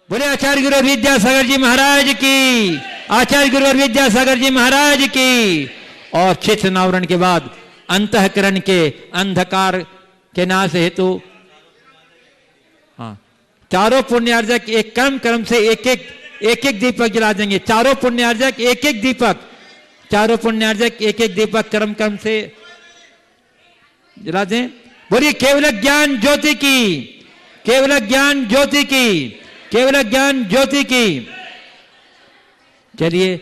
बोले आचार्य गुरु विद्यासागर जी महाराज की, आचार्य गुरु विद्यासागर जी महाराज की। और चित्त नावरण के बाद अंतःकरण के अंधकार के नाश हेतु हाँ चारों पुण्यार्जक एक क्रम क्रम से एक एक दीपक जला देंगे। चारों पुण्यार्जक एक एक दीपक, चारों पुण्यार्जक एक एक दीपक क्रम क्रम से जला दें। बोलिए केवल ज्ञान ज्योति की, केवल ज्ञान ज्योति की, केवल ज्ञान ज्योति की। चलिए,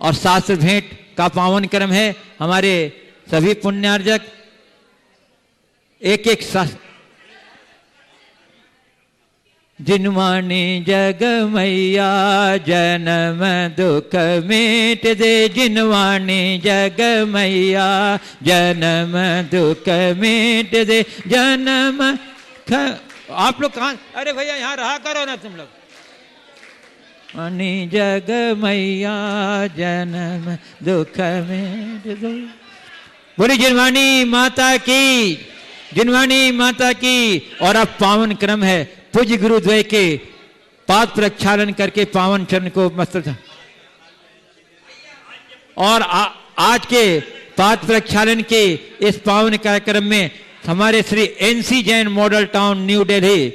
और शास्त्र भेंट का पावन क्रम है। हमारे सभी पुण्यार्जक एक एक जिनवाणी जग मैया जन्म दुख मिट दे, जिनवाणी जग मैया जन्म दुख मिट दे, जन्म आप लोग कहाँ? अरे भैया यहाँ रहा करो ना तुम लोग। वाणी जग मैया जन्म दुख मिट दे। बोली जिनवाणी माता की, जिनवाणी माता की। और अब पावन क्रम है पूज्य गुरुद्वय के पाद प्रक्षालन करके पावन चरण को मस्तक। और आज के पाद प्रक्षालन के इस पावन कार्यक्रम में हमारे Shri NC Jain model town new Delhi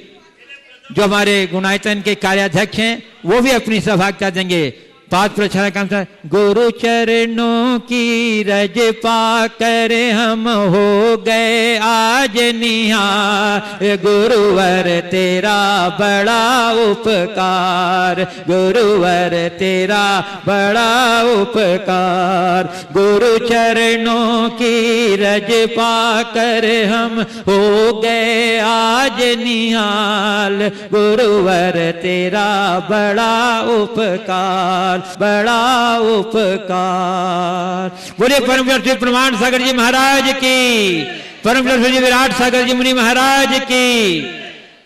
जो हमारे गुणायतन के कार्याध्यक्ष हैं वो भी अपनी सहभागिता देंगे। पाद प्रक्षालन काम था। गुरु चरणों की रज पाकर हम हो गए आज निहार, गुरुवर तेरा बड़ा उपकार, गुरुवर तेरा बड़ा उपकार। गुरु चरणों की रज पाकर हम हो गए आज निहाल, गुरुवर तेरा बड़ा उपकार, बड़ा उपकार। बोले परम श्री प्रमाण सागर जी महाराज की, परम श्री विराट सागर जी मुनि महाराज की।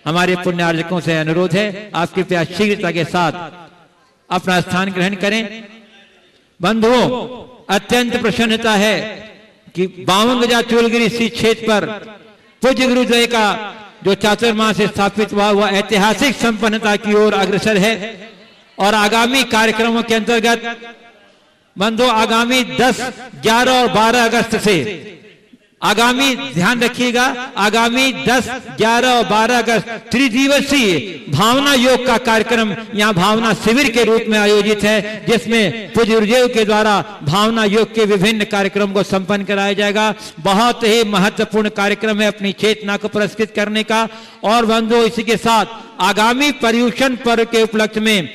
हमारे पुण्यार्जकों से अनुरोध है आप कृपया शीघ्रता के साथ अपना स्थान ग्रहण करें। बंधुओं, अत्यंत प्रसन्नता है कि 52 गजा चूलगिरी इसी क्षेत्र पर पूज्य गुरुद्वय का जो चातुर्मास से स्थापित हुआ वह ऐतिहासिक संपन्नता की ओर अग्रसर है। और आगामी कार्यक्रमों के अंतर्गत बंधु आगामी 10, 11 और 12 अगस्त से आगामी ध्यान रखिएगा, आगामी 10, 11 और 12 अगस्त त्रिदिवसीय भावना योग का कार्यक्रम यहाँ भावना शिविर के रूप में आयोजित है, जिसमें पूज्य गुरुदेव के द्वारा भावना योग के विभिन्न कार्यक्रम को संपन्न कराया जाएगा। बहुत ही महत्वपूर्ण कार्यक्रम है अपनी चेतना को पुरस्कृत करने का। और बंधु इसी के साथ आगामी पर्युषण पर्व के उपलक्ष्य में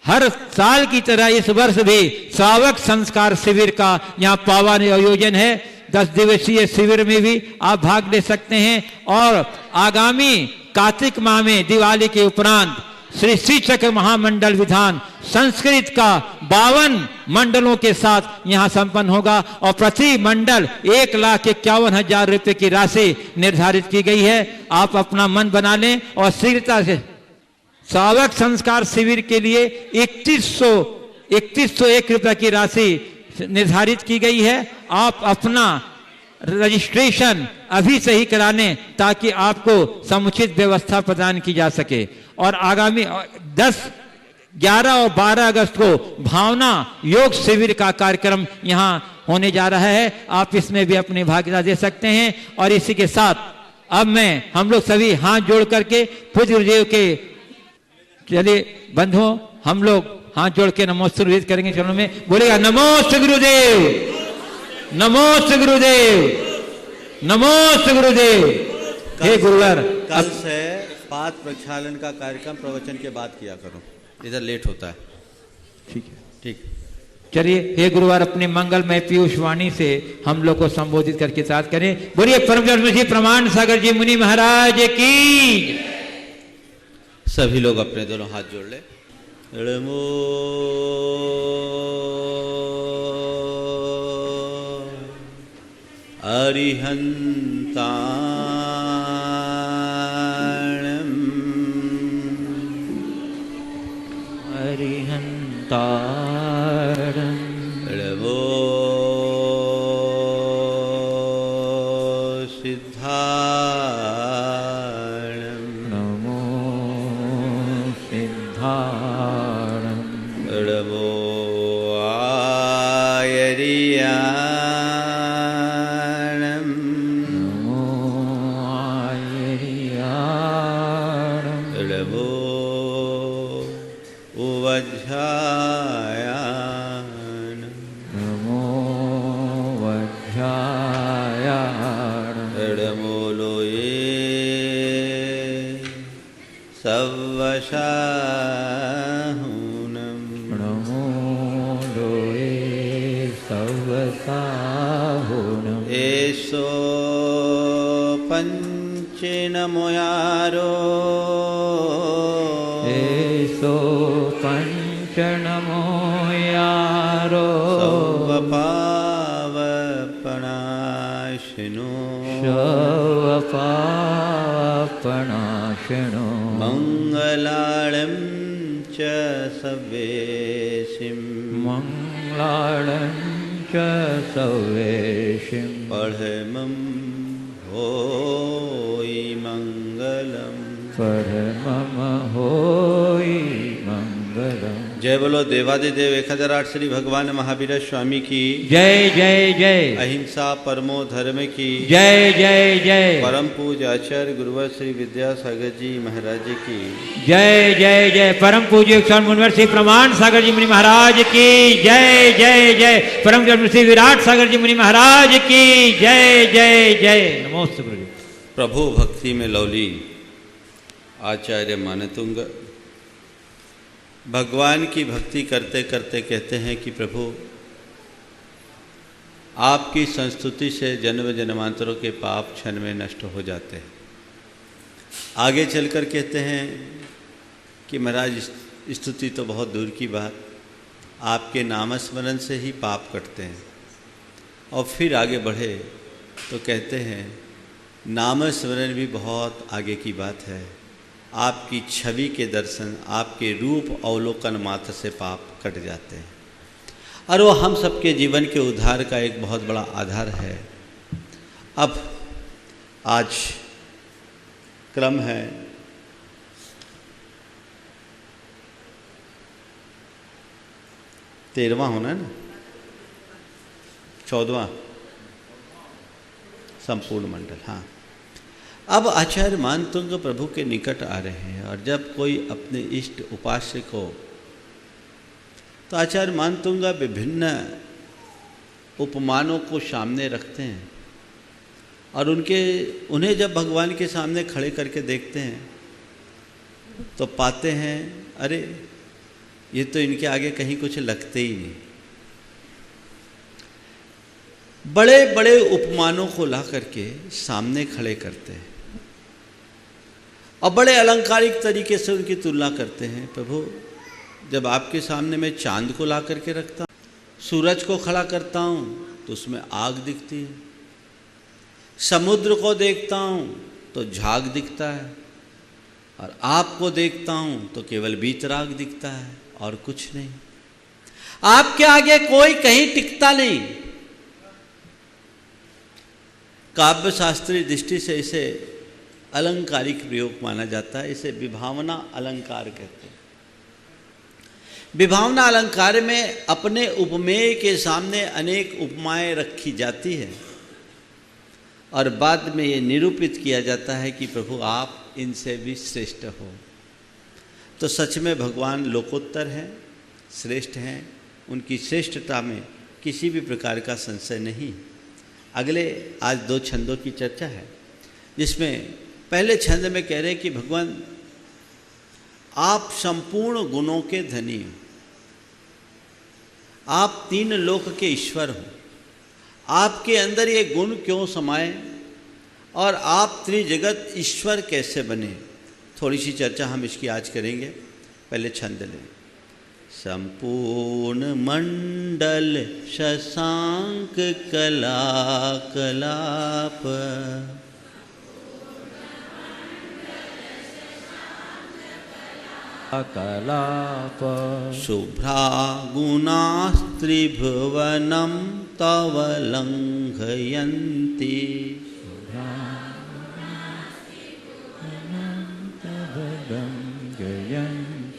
हर साल की तरह इस वर्ष भी श्रावक संस्कार शिविर का यहाँ पावन आयोजन है। 10 दिवसीय शिविर में भी आप भाग ले सकते हैं। और आगामी कार्तिक माह में दिवाली के उपरांत श्री श्री चक्र महामंडल विधान संस्कृत का 52 मंडलों के साथ यहाँ संपन्न होगा। और प्रति मंडल 1,51,000 रुपए की राशि निर्धारित की गई है। आप अपना मन बना लें और शीघ्रता से श्रावक संस्कार शिविर के लिए 3101 रुपए की राशि निर्धारित की गई है। आप अपना रजिस्ट्रेशन अभी से ही करा लें ताकि आपको समुचित व्यवस्था प्रदान की जा सके। और आगामी 10, 11 और 12 अगस्त को भावना योग शिविर का कार्यक्रम यहाँ होने जा रहा है। आप इसमें भी अपनी भागीदारी दे सकते हैं। और इसी के साथ अब हम लोग सभी हाथ जोड़ करके पूज्य गुरुदेव के, चलिए बंधुओं हम लोग हाथ जोड़ के नमोस्तुल्य करेंगे चरणों में। बोलेगा नमोस्तु गुरुदेव, नमोस्तु गुरुदेव, नमोस्तु गुरुदेव। हे गुरुवर, कल से पाद प्रक्षालन का कार्यक्रम प्रवचन के बाद किया करो, इधर लेट होता है। ठीक है, ठीक। चलिए हे गुरुवार अपने मंगलमय पीयूष वाणी से हम लोग को संबोधित करके साथ करें। बोलिए परम श्री प्रमाण सागर जी मुनि महाराज की। सभी लोग अपने दोनों हाथ जोड़ ले। नमो अरिहंताणं अरिहंताणं नमो सिद्धाणं नमो आयरियाणम् नमो आयरियाणम् नमो आयरियाणम् नमो उवज्झायाणम् नमो वज्झायाणम् नमो लोये सवशाहुनम् नमो लोये सवसाहुनम् एषो पञ्चनमोयारो एषो पञ्चनमो यारो सर्वपावपनाशिनो शवपापनाशिनो मङ्गलाळं च सवेशिं मङ्गलाळं च सवेशिं परमं होयि मङ्गलम् परमं होयि मङ्गलम्। जय बोलो देवादिदेव 1008 श्री भगवान महावीर स्वामी की जय जय जय। अहिंसा परमो धर्म की जय जय जय। परम पूज्य आचार्य गुरुवर श्री विद्यासागर जी महाराज की जय जय जय। परम पूज्य स्वामी मुनिवर श्री प्रमाण सागर जी मुनि महाराज की जय जय जय। परम पूज्य श्री विराट सागर जी मुनि महाराज की जय जय जय। नमोस्तु गुरु जी। प्रभु भक्ति में लौली आचार्य मानतुंग भगवान की भक्ति करते करते कहते हैं कि प्रभु आपकी संस्तुति से जन्म जन्मांतरों के पाप क्षण में नष्ट हो जाते हैं। आगे चलकर कहते हैं कि महाराज स्तुति तो बहुत दूर की बात, आपके नामस्मरण से ही पाप कटते हैं। और फिर आगे बढ़े तो कहते हैं नामस्मरण भी बहुत आगे की बात है, आपकी छवि के दर्शन, आपके रूप अवलोकन मात्र से पाप कट जाते हैं और वो हम सबके जीवन के उद्धार का एक बहुत बड़ा आधार है। अब आज क्रम है तेरहवां होना है ना, 14वां संपूर्ण मंडल। हाँ, अब आचार्य मानतुंग प्रभु के निकट आ रहे हैं और जब कोई अपने इष्ट उपास्य को, तो आचार्य मानतुंग विभिन्न उपमानों को सामने रखते हैं और उन्हें जब भगवान के सामने खड़े करके देखते हैं तो पाते हैं अरे ये तो इनके आगे कहीं कुछ लगते ही नहीं। बड़े बड़े उपमानों को ला करके सामने खड़े करते हैं और बड़े अलंकारिक तरीके से उनकी तुलना करते हैं। प्रभु जब आपके सामने मैं चांद को ला करके रखता हूँ, सूरज को खड़ा करता हूँ तो उसमें आग दिखती है, समुद्र को देखता हूँ तो झाग दिखता है और आपको देखता हूँ तो केवल बीतराग दिखता है और कुछ नहीं। आपके आगे कोई कहीं टिकता नहीं। काव्य शास्त्रीय दृष्टि से इसे अलंकारिक प्रयोग माना जाता है, इसे विभावना अलंकार कहते हैं। विभावना अलंकार में अपने उपमेय के सामने अनेक उपमाएं रखी जाती है और बाद में ये निरूपित किया जाता है कि प्रभु आप इनसे भी श्रेष्ठ हो। तो सच में भगवान लोकोत्तर हैं, श्रेष्ठ हैं, उनकी श्रेष्ठता में किसी भी प्रकार का संशय नहीं। अगले आज 2 छंदों की चर्चा है, जिसमें पहले छंद में कह रहे हैं कि भगवान आप संपूर्ण गुणों के धनी हो, आप 3 लोक के ईश्वर हो, आपके अंदर ये गुण क्यों समाये और आप त्रिजगत ईश्वर कैसे बने। थोड़ी सी चर्चा हम इसकी आज करेंगे। पहले छंद लें। संपूर्ण मंडल शशांक कला कलाप, कलाप शुभ्रा गुणास्त्रिभुवनं तव लंघयन्ति,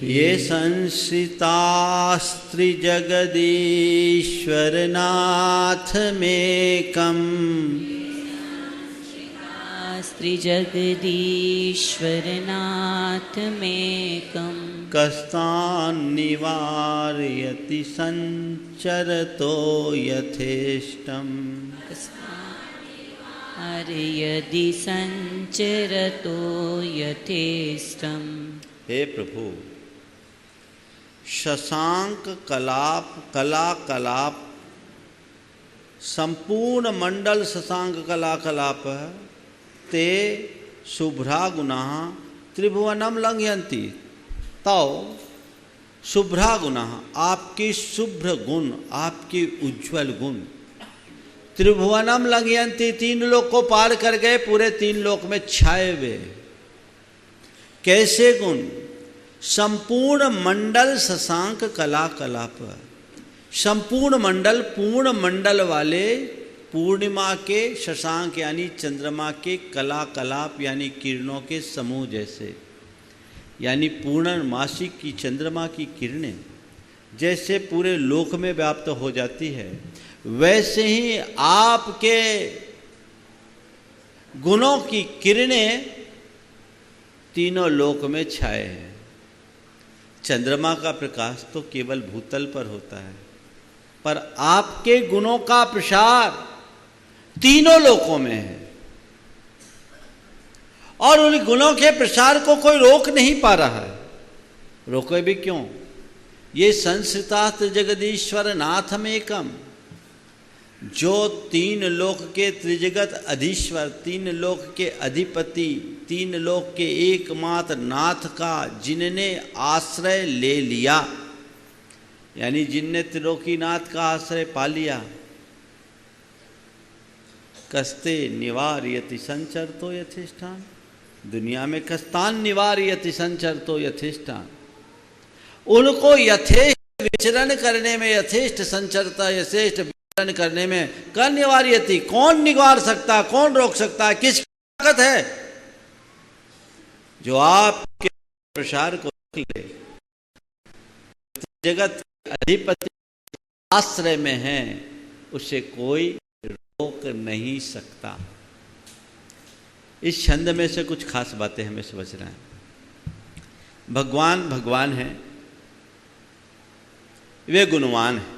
ये संश्रितास्त्रिजगदीश्वरनाथ मेकम् श्रीजगदीश्वरनाथमेकम् कस्तान्निवारयति संचरतो यथेष्टम् यदि संचरतो यथेष्टम्। हे प्रभु, शशांक कलाप कला कलाप संपूर्ण मंडल शशांक कला कलाप ते शुभ्रा गुना त्रिभुवनम लंघयन्ति। तो शुभ्रा गुना आपकी शुभ्र गुण, आपकी उज्ज्वल गुण त्रिभुवनम लंघयन्ति, तीन लोक को पार कर गए, पूरे तीन लोक में छाए हुए। कैसे गुण? संपूर्ण मंडल शशांक कला कलाप, संपूर्ण मंडल पूर्ण मंडल वाले पूर्णिमा के शशांक यानी चंद्रमा के कला कलाप यानी किरणों के समूह जैसे, यानी पूर्णमासी की चंद्रमा की किरणें जैसे पूरे लोक में व्याप्त हो जाती है, वैसे ही आपके गुणों की किरणें तीनों लोक में छाए हैं। चंद्रमा का प्रकाश तो केवल भूतल पर होता है, पर आपके गुणों का प्रसार तीनों लोकों में है, और उन गुणों के प्रसार को कोई रोक नहीं पा रहा है। रोके भी क्यों? ये संस्कृतास्त्र जगदीश्वर नाथमेकम, जो तीन लोक के त्रिजगत अधीश्वर, तीन लोक के अधिपति, तीन लोक के एकमात्र नाथ का जिनने आश्रय ले लिया, यानी जिनने त्रिलोकीनाथ का आश्रय पा लिया। कस्ते निवारयति संचरतो यथेष्टान, दुनिया में कस्तान निवारयति संचरतो यथेष्टान, उनको यथेष्ट विचरण करने में, यथेष्ट संचरता यथेष्ट विचरण करने में कौन निवारयति, कौन निवार सकता, कौन रोक सकता है? किसकी ताकत है जो आपके प्रसार को रोक ले? जगत अधिपति आश्रय में है, उसे कोई रोक नहीं सकता। इस छंद में से कुछ खास बातें हमें समझना है। भगवान भगवान है, वे गुणवान हैं,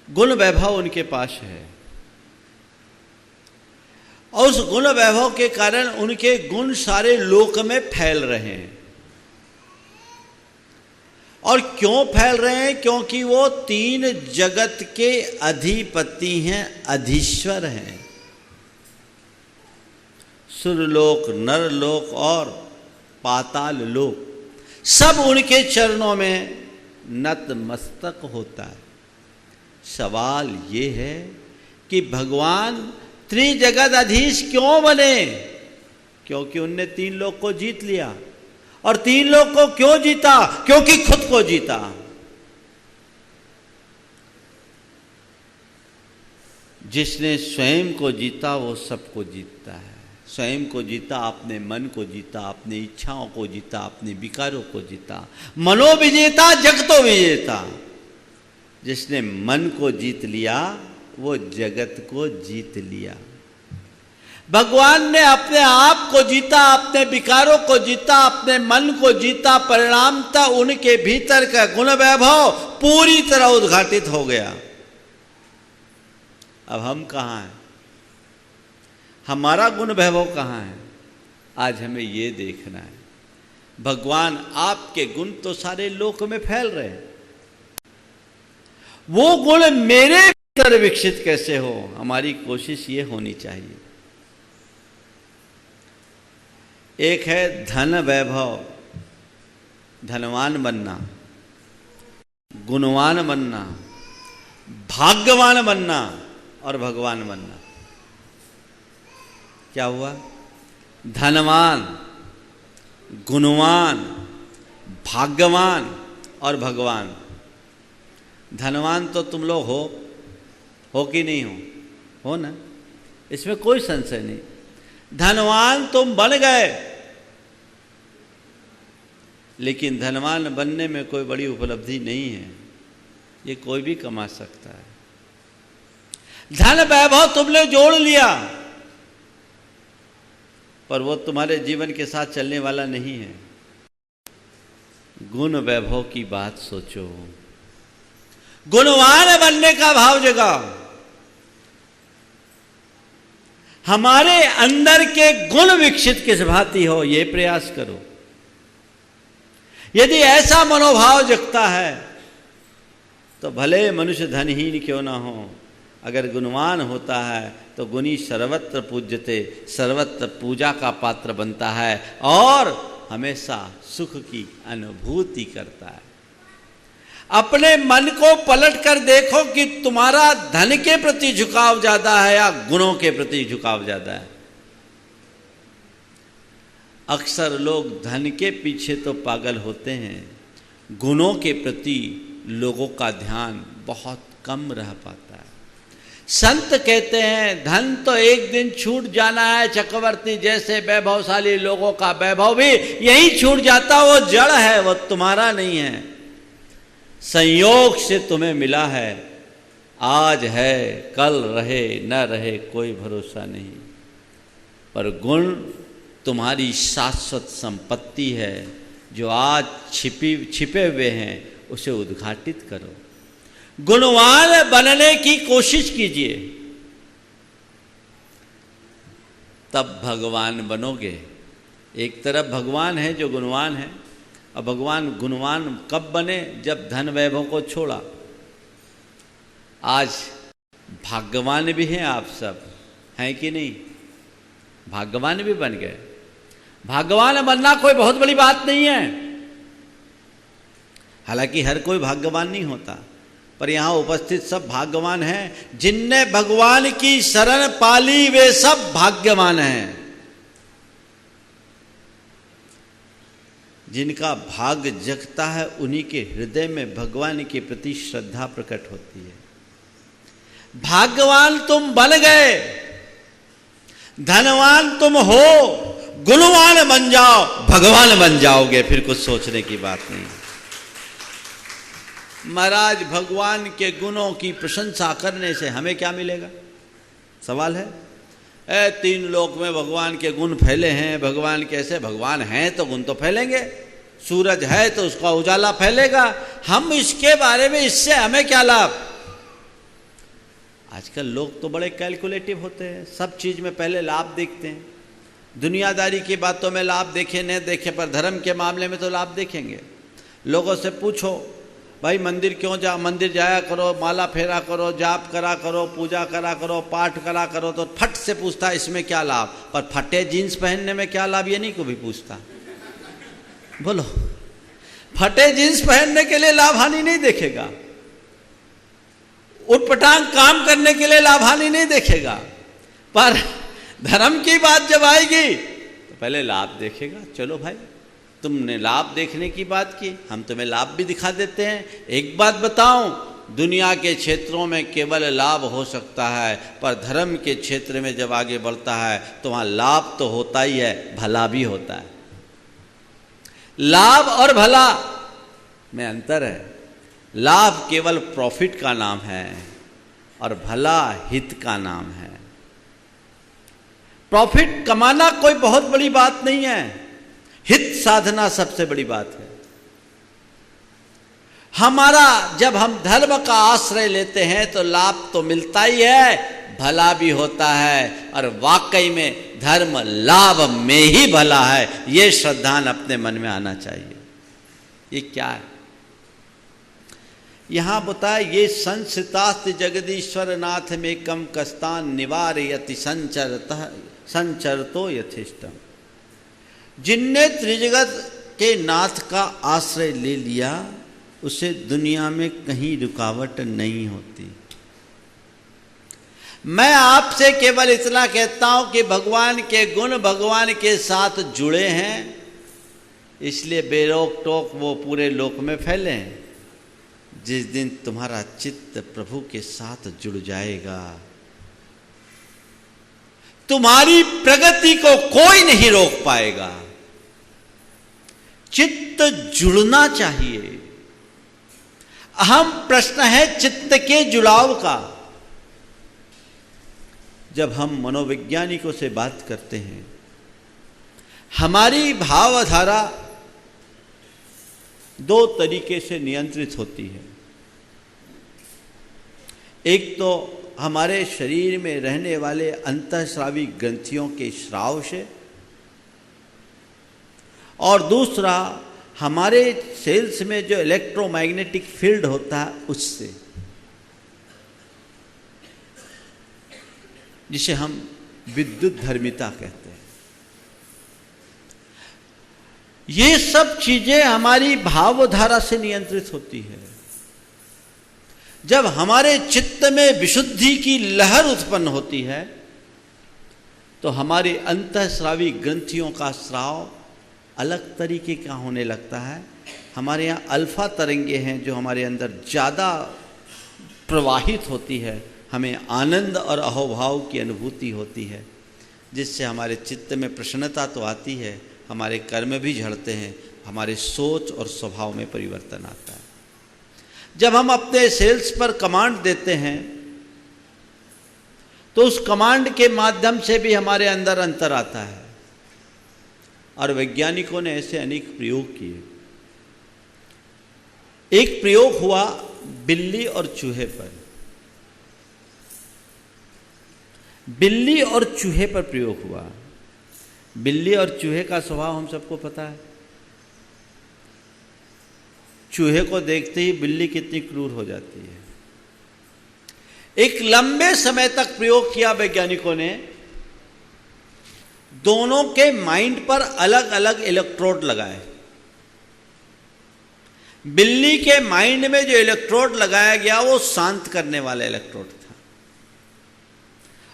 गुण वैभव उनके पास है, और उस गुण वैभव के कारण उनके गुण सारे लोक में फैल रहे हैं। और क्यों फैल रहे हैं? क्योंकि वो तीन जगत के अधिपति हैं, अधीश्वर हैं। सुरलोक, नरलोक और पाताल लोक सब उनके चरणों में नतमस्तक होता है। सवाल ये है कि भगवान त्रिजगदधीश क्यों बने? क्योंकि उनने तीन लोक को जीत लिया। और तीन लोक को क्यों जीता? क्योंकि खुद को जीता। जिसने स्वयं को जीता वो सबको जीतता है। स्वयं को जीता, अपने मन को जीता, अपनी इच्छाओं को जीता, अपने विकारों को जीता। मनोविजेता जगतो विजेता। जिसने मन को जीत लिया वो जगत को जीत लिया। भगवान ने अपने आप को जीता, अपने विकारों को जीता, अपने मन को जीता। परिणामतः उनके भीतर का गुण वैभव पूरी तरह उद्घाटित हो गया। अब हम कहाँ हैं? हमारा गुण वैभव कहाँ है? आज हमें ये देखना है। भगवान आपके गुण तो सारे लोक में फैल रहे हैं, वो गुण मेरे भीतर विकसित कैसे हो? हमारी कोशिश ये होनी चाहिए। एक है धन वैभव, धनवान बनना, गुणवान बनना, भाग्यवान बनना और भगवान बनना। क्या हुआ? धनवान, गुणवान, भाग्यवान और भगवान। धनवान तो तुम लोग हो कि नहीं हो ना? इसमें कोई संशय नहीं। धनवान तुम बन गए, लेकिन धनवान बनने में कोई बड़ी उपलब्धि नहीं है, ये कोई भी कमा सकता है। धन वैभव तुमने जोड़ लिया, पर वो तुम्हारे जीवन के साथ चलने वाला नहीं है। गुण वैभव की बात सोचो, गुणवान बनने का भाव जगाओ, हमारे अंदर के गुण विकसित किस भांति हो ये प्रयास करो। यदि ऐसा मनोभाव जगता है तो भले मनुष्य धनहीन क्यों ना हो, अगर गुणवान होता है तो गुणी सर्वत्र पूज्यते, सर्वत्र पूजा का पात्र बनता है और हमेशा सुख की अनुभूति करता है। अपने मन को पलट कर देखो कि तुम्हारा धन के प्रति झुकाव ज्यादा है या गुणों के प्रति झुकाव ज्यादा है। अक्सर लोग धन के पीछे तो पागल होते हैं, गुणों के प्रति लोगों का ध्यान बहुत कम रह पाता है। संत कहते हैं धन तो एक दिन छूट जाना है, चक्रवर्ती जैसे वैभवशाली लोगों का वैभव भी यही छूट जाता, वो जड़ है, वो तुम्हारा नहीं है, संयोग से तुम्हें मिला है, आज है कल रहे न रहे कोई भरोसा नहीं। पर गुण तुम्हारी शाश्वत संपत्ति है, जो आज छिपे हुए हैं उसे उद्घाटित करो। गुणवान बनने की कोशिश कीजिए, तब भगवान बनोगे। एक तरफ भगवान है जो गुणवान है, और भगवान गुणवान कब बने? जब धन वैभव को छोड़ा। आज भाग्यवान भी हैं आप सब, हैं कि नहीं? भाग्यवान भी बन गए। भाग्यवान बनना कोई बहुत बड़ी बात नहीं है, हालांकि हर कोई भाग्यवान नहीं होता, पर यहाँ उपस्थित सब भाग्यवान हैं। जिनने भगवान की शरण पाली वे सब भाग्यवान हैं। जिनका भाग्य जगता है उन्हीं के हृदय में भगवान के प्रति श्रद्धा प्रकट होती है। भाग्यवान तुम बन गए, धनवान तुम हो, गुणवान बन जाओ, भगवान बन जाओगे, फिर कुछ सोचने की बात नहीं। महाराज भगवान के गुणों की प्रशंसा करने से हमें क्या मिलेगा? सवाल है। 3 लोक में भगवान के गुण फैले हैं, भगवान कैसे? भगवान हैं तो गुण तो फैलेंगे, सूरज है तो उसका उजाला फैलेगा। हम इसके बारे में, इससे हमें क्या लाभ? आजकल लोग तो बड़े कैलकुलेटिव होते हैं, सब चीज में पहले लाभ देखते हैं। दुनियादारी की बातों में लाभ देखे न देखे, पर धर्म के मामले में तो लाभ देखेंगे। लोगों से पूछो भाई मंदिर क्यों मंदिर जाया करो, माला फेरा करो, जाप करा करो, पूजा करा करो, पाठ करा करो, तो फट से पूछता इसमें क्या लाभ। पर फटे जीन्स पहनने में क्या लाभ ये नहीं कोई भी पूछता। बोलो, फटे जीन्स पहनने के लिए लाभ हानि नहीं देखेगा, उटपटांग काम करने के लिए लाभ हानि नहीं देखेगा, पर धर्म की बात जब आएगी तो पहले लाभ देखेगा। चलो भाई, तुमने लाभ देखने की बात की, हम तुम्हें लाभ भी दिखा देते हैं। एक बात बताऊं, दुनिया के क्षेत्रों में केवल लाभ हो सकता है, पर धर्म के क्षेत्र में जब आगे बढ़ता है तो वहाँ लाभ तो होता ही है, भला भी होता है। लाभ और भला में अंतर है। लाभ केवल प्रॉफिट का नाम है और भला हित का नाम है। प्रॉफिट कमाना कोई बहुत बड़ी बात नहीं है, हित साधना सबसे बड़ी बात है। हमारा जब हम धर्म का आश्रय लेते हैं तो लाभ तो मिलता ही है, भला भी होता है, और वाकई में धर्म लाभ में ही भला है, ये श्रद्धान अपने मन में आना चाहिए। ये क्या है? यहां बताए ये संसितास्ति जगदीश्वर नाथ में कम कस्तान निवारयति संचरतो यथेष्टम। जिनने त्रिजगत के नाथ का आश्रय ले लिया उसे दुनिया में कहीं रुकावट नहीं होती। मैं आपसे केवल इतना कहता हूं कि भगवान के गुण भगवान के साथ जुड़े हैं, इसलिए बेरोक टोक वो पूरे लोक में फैले हैं। जिस दिन तुम्हारा चित्त प्रभु के साथ जुड़ जाएगा, तुम्हारी प्रगति को कोई नहीं रोक पाएगा। चित्त जुड़ना चाहिए। अहम प्रश्न है चित्त के जुड़ाव का। जब हम मनोवैज्ञानिकों से बात करते हैं, हमारी भावधारा दो तरीके से नियंत्रित होती है। एक तो हमारे शरीर में रहने वाले अंतःस्रावी ग्रंथियों के स्राव से, और दूसरा हमारे सेल्स में जो इलेक्ट्रोमैग्नेटिक फील्ड होता है उससे, जिसे हम विद्युत धर्मिता कहते हैं। ये सब चीजें हमारी भावधारा से नियंत्रित होती है। जब हमारे चित्त में विशुद्धि की लहर उत्पन्न होती है तो हमारी अंतःस्रावी ग्रंथियों का स्राव अलग तरीके का होने लगता है। हमारे यहाँ अल्फा तरंगे हैं जो हमारे अंदर ज़्यादा प्रवाहित होती है, हमें आनंद और अहोभाव की अनुभूति होती है, जिससे हमारे चित्त में प्रसन्नता तो आती है, हमारे कर्म भी झड़ते हैं, हमारे सोच और स्वभाव में परिवर्तन आता है। जब हम अपने सेल्स पर कमांड देते हैं तो उस कमांड के माध्यम से भी हमारे अंदर अंतर आता है, और वैज्ञानिकों ने ऐसे अनेक प्रयोग किए। एक प्रयोग हुआ बिल्ली और चूहे पर। बिल्ली और चूहे पर प्रयोग हुआ। बिल्ली और चूहे का स्वभाव हम सबको पता है। चूहे को देखते ही बिल्ली कितनी क्रूर हो जाती है। एक लंबे समय तक प्रयोग किया वैज्ञानिकों ने। दोनों के माइंड पर अलग अलग इलेक्ट्रोड लगाए। बिल्ली के माइंड में जो इलेक्ट्रोड लगाया गया वो शांत करने वाला इलेक्ट्रोड था,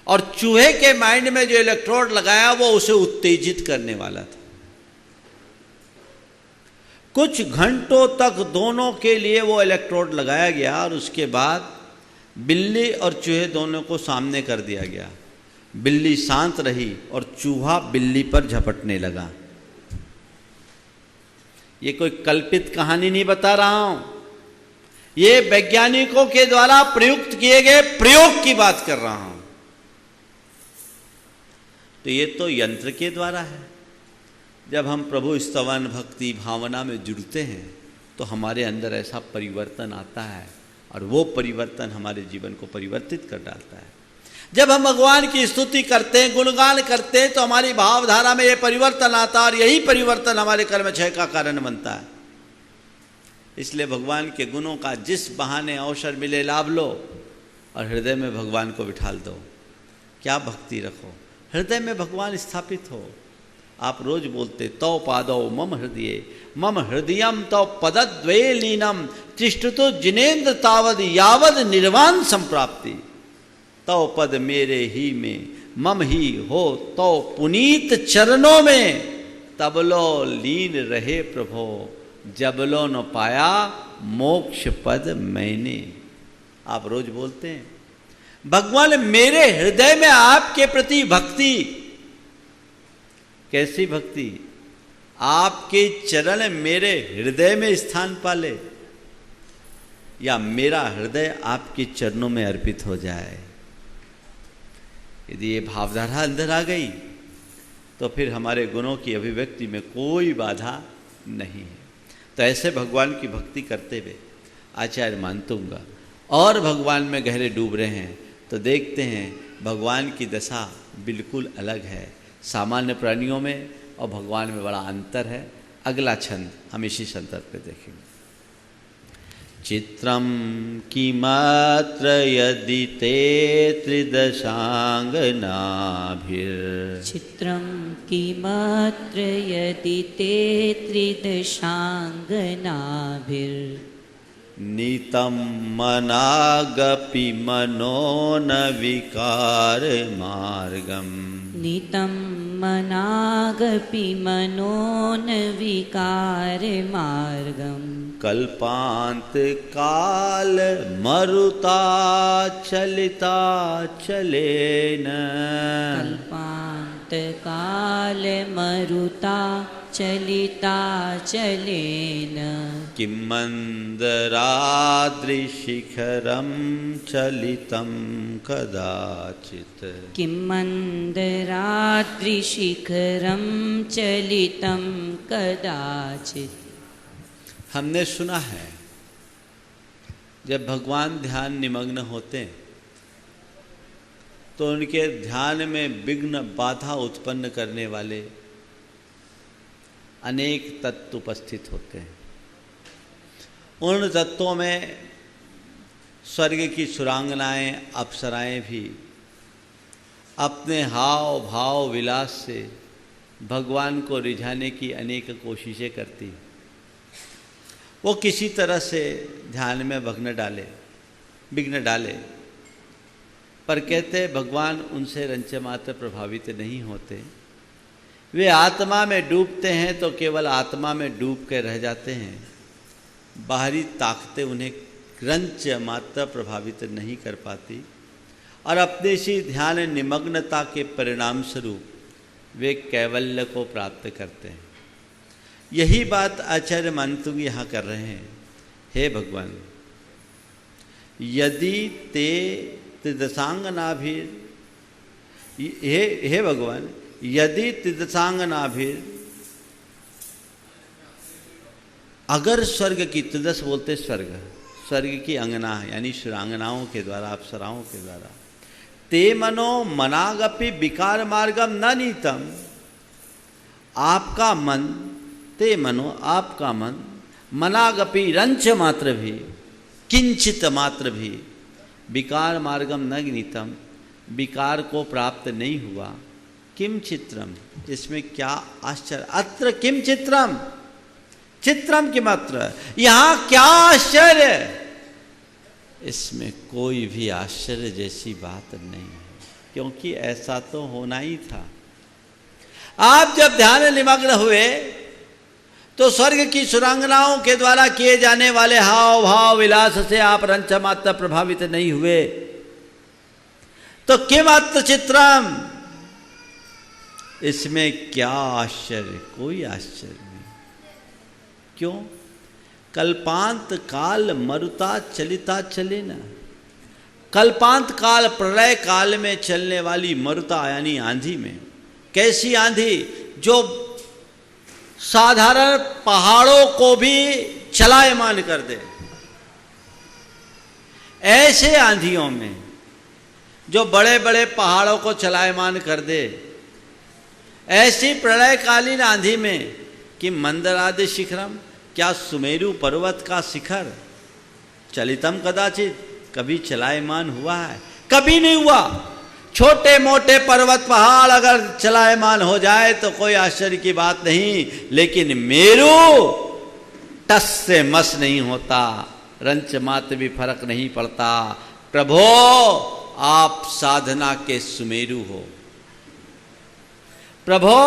और चूहे के माइंड में जो इलेक्ट्रोड लगाया वो उसे उत्तेजित करने वाला था। कुछ घंटों तक दोनों के लिए वो इलेक्ट्रोड लगाया गया, और उसके बाद बिल्ली और चूहे दोनों को सामने कर दिया गया। बिल्ली शांत रही और चूहा बिल्ली पर झपटने लगा। ये कोई कल्पित कहानी नहीं बता रहा हूं, ये वैज्ञानिकों के द्वारा प्रयुक्त किए गए प्रयोग की बात कर रहा हूं। तो ये तो यंत्र के द्वारा है। जब हम प्रभु स्तवन भक्ति भावना में जुड़ते हैं तो हमारे अंदर ऐसा परिवर्तन आता है, और वो परिवर्तन हमारे जीवन को परिवर्तित कर डालता है। जब हम भगवान की स्तुति करते हैं, गुणगान करते हैं, तो हमारी भावधारा में ये परिवर्तन आता है, और यही परिवर्तन हमारे कर्म क्षय का कारण बनता है। इसलिए भगवान के गुणों का जिस बहाने अवसर मिले लाभ लो, और हृदय में भगवान को बिठाल दो। क्या भक्ति रखो, हृदय में भगवान स्थापित हो। आप रोज बोलते तौ पादौ मम हृदय, मम हृदयम तौ पदद्वये लीनम, तिष्ठतु जिनेन्द्र तावद यावद निर्वाण संप्राप्ति। तौ पद मेरे ही में मम ही हो, तौ पुनीत चरणों में तबलो लीन रहे प्रभो, जबलो न पाया मोक्ष पद मैंने। आप रोज बोलते हैं भगवान मेरे हृदय में आपके प्रति भक्ति। कैसी भक्ति? आपके चरण मेरे हृदय में स्थान पाले, या मेरा हृदय आपके चरणों में अर्पित हो जाए। यदि ये भावधारा अंदर आ गई तो फिर हमारे गुणों की अभिव्यक्ति में कोई बाधा नहीं है। तो ऐसे भगवान की भक्ति करते हुए आचार्य मानतुंगा और भगवान में गहरे डूब रहे हैं, तो देखते हैं भगवान की दशा बिल्कुल अलग है। सामान्य प्राणियों में और भगवान में बड़ा अंतर है। अगला छंद हम इसी संदर्भ पे देखेंगे। चित्रम किमात्र यदि ते त्रिदशांगनाभिर, चित्रं किमत्र यदि ते त्रिदशांगनाभिर, नीतं मनागपि मनो न विकार मार्गम, नीतं मनागपि मनो न विकार मार्गम, कल्पांत काल मरुता चलिता चलेन, कल्पांत काल मरुता चलिता चलेन किं मन्दराद्रिशिखरं चलितं कदाचित् किं मन्दराद्रिशिखरं चलितं कदाचित्। हमने सुना है जब भगवान ध्यान निमग्न होते हैं तो उनके ध्यान में विघ्न बाधा उत्पन्न करने वाले अनेक तत्व उपस्थित होते हैं। उन तत्वों में स्वर्ग की सुरांगनाएं अप्सराएं भी अपने हाव भाव विलास से भगवान को रिझाने की अनेक कोशिशें करती। वो किसी तरह से ध्यान में विघ्न डाले, पर कहते भगवान उनसे रंच मात्र प्रभावित नहीं होते। वे आत्मा में डूबते हैं तो केवल आत्मा में डूब के रह जाते हैं। बाहरी ताकतें उन्हें रंच मात्र प्रभावित नहीं कर पाती और अपने सी ध्यान निमग्नता के परिणाम स्वरूप वे कैवल्य को प्राप्त करते हैं। यही बात आचार्य मानतुंग यहाँ कर रहे हैं। हे भगवान, यदि ते त्रिदशांगनाभिर, हे भगवान, यदि त्रिदशांगनाभिर, अगर स्वर्ग की, त्रिदश बोलते स्वर्ग की अंगना यानी सुरांगनाओं के द्वारा, अप्सराओं के द्वारा, ते मनो मनागपि विकार मार्गम न नीतम, आपका मन, ते मनो आपका मन, मनागपि रंच मात्र भी, किंचित मात्र भी, विकार मार्गम न नीतम, विकार को प्राप्त नहीं हुआ। किम चित्रम, इसमें क्या आश्चर्य। अत्र किम चित्रम, चित्रम किम अत्र, यहाँ क्या आश्चर्य। इसमें कोई भी आश्चर्य जैसी बात नहीं है, क्योंकि ऐसा तो होना ही था। आप जब ध्यान निमग्न हुए तो स्वर्ग की सुरांगनाओं के द्वारा किए जाने वाले हाव भाव विलास से आप रंच मात्र प्रभावित नहीं हुए। तो किम अत्र चित्रम, इसमें क्या आश्चर्य, कोई आश्चर्य नहीं। क्यों? कल्पांत काल मरुता चलिता चले न। कल्पांत काल, प्रलय काल में चलने वाली मरुता यानी आंधी में, कैसी आंधी जो साधारण पहाड़ों को भी चलायमान कर दे। ऐसे आंधियों में जो बड़े बड़े पहाड़ों को चलायमान कर दे, ऐसी प्रलयकालीन आंधी में कि मंदरादि शिखरम, क्या सुमेरु पर्वत का शिखर चलितम कदाचित, कभी चलायमान हुआ है? कभी नहीं हुआ। छोटे मोटे पर्वत पहाड़ अगर चलायमान हो जाए तो कोई आश्चर्य की बात नहीं, लेकिन मेरू टस से मस नहीं होता, रंच मात्र भी फर्क नहीं पड़ता। प्रभो, आप साधना के सुमेरु हो। प्रभो,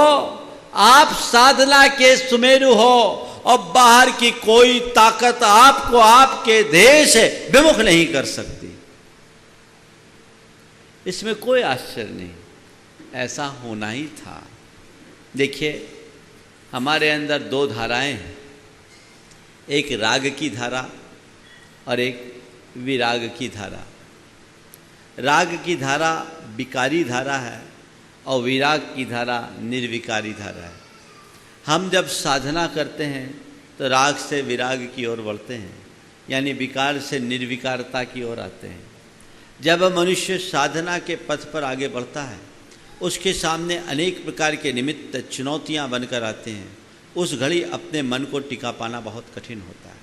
आप साधना के सुमेरु हो और बाहर की कोई ताकत आपको आपके ध्येय से विमुख नहीं कर सकती। इसमें कोई आश्चर्य नहीं, ऐसा होना ही था। देखिए, हमारे अंदर दो धाराएं हैं, एक राग की धारा और एक विराग की धारा। राग की धारा विकारी धारा है और विराग की धारा निर्विकारी धारा है। हम जब साधना करते हैं तो राग से विराग की ओर बढ़ते हैं, यानी विकार से निर्विकारता की ओर आते हैं। जब मनुष्य साधना के पथ पर आगे बढ़ता है, उसके सामने अनेक प्रकार के निमित्त चुनौतियां बनकर आते हैं। उस घड़ी अपने मन को टिका पाना बहुत कठिन होता है।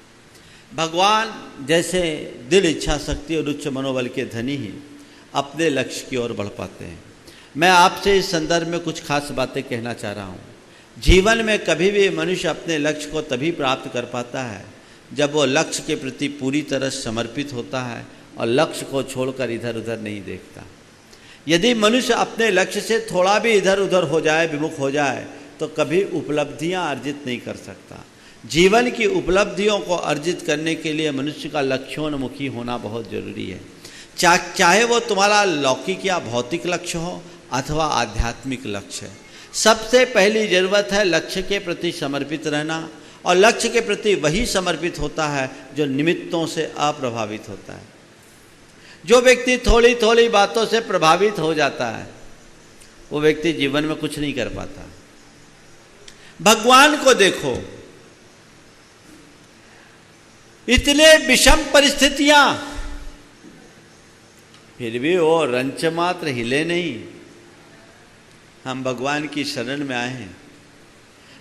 भगवान जैसे दिल, इच्छा शक्ति और उच्च मनोबल के धनी ही अपने लक्ष्य की ओर बढ़ पाते हैं। मैं आपसे इस संदर्भ में कुछ खास बातें कहना चाह रहा हूँ। जीवन में कभी भी मनुष्य अपने लक्ष्य को तभी प्राप्त कर पाता है जब वो लक्ष्य के प्रति पूरी तरह समर्पित होता है और लक्ष्य को छोड़कर इधर उधर नहीं देखता। यदि मनुष्य अपने लक्ष्य से थोड़ा भी इधर उधर हो जाए, विमुख हो जाए, तो कभी उपलब्धियां अर्जित नहीं कर सकता। जीवन की उपलब्धियों को अर्जित करने के लिए मनुष्य का लक्ष्योन्मुखी होना बहुत जरूरी है। चाहे वो तुम्हारा लौकिक या भौतिक लक्ष्य हो अथवा आध्यात्मिक लक्ष्य है। सबसे पहली जरूरत है लक्ष्य के प्रति समर्पित रहना, और लक्ष्य के प्रति वही समर्पित होता है जो निमित्तों से अप्रभावित होता है। जो व्यक्ति थोड़ी थोड़ी बातों से प्रभावित हो जाता है वो व्यक्ति जीवन में कुछ नहीं कर पाता। भगवान को देखो, इतने विषम परिस्थितियां, फिर भी वो रंच मात्र हिले नहीं। हम भगवान की शरण में आए हैं,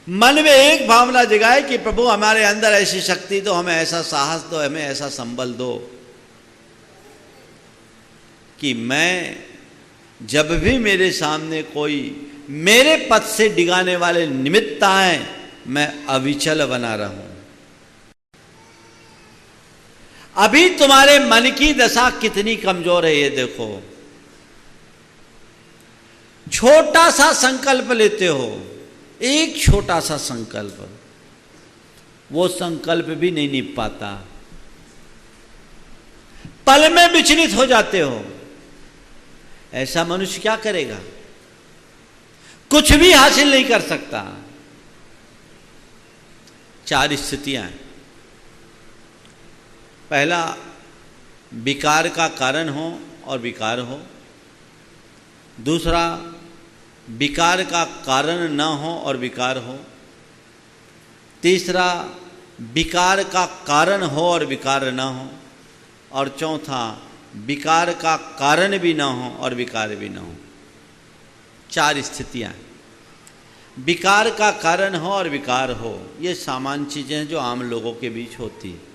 मन में एक भावना जगाए कि प्रभु हमारे अंदर ऐसी शक्ति दो, हमें ऐसा साहस दो, हमें ऐसा संबल दो कि मैं जब भी मेरे सामने कोई मेरे पथ से डिगाने वाले निमित्त आए, मैं अविचल बना रहूं। अभी तुम्हारे मन की दशा कितनी कमजोर है ये देखो। छोटा सा संकल्प लेते हो, एक छोटा सा संकल्प, वो संकल्प भी नहीं निभ पाता, पल में विचलित हो जाते हो। ऐसा मनुष्य क्या करेगा? कुछ भी हासिल नहीं कर सकता। 4 स्थितियां हैं। पहला, विकार का कारण हो और विकार हो। दूसरा, विकार का कारण न हो और विकार हो। तीसरा, विकार का कारण हो और विकार न हो। और चौथा, विकार का कारण भी ना हो और विकार भी ना हो। 4 स्थितियां। विकार का कारण हो और विकार हो, ये सामान्य चीज़ें हैं जो आम लोगों के बीच होती है।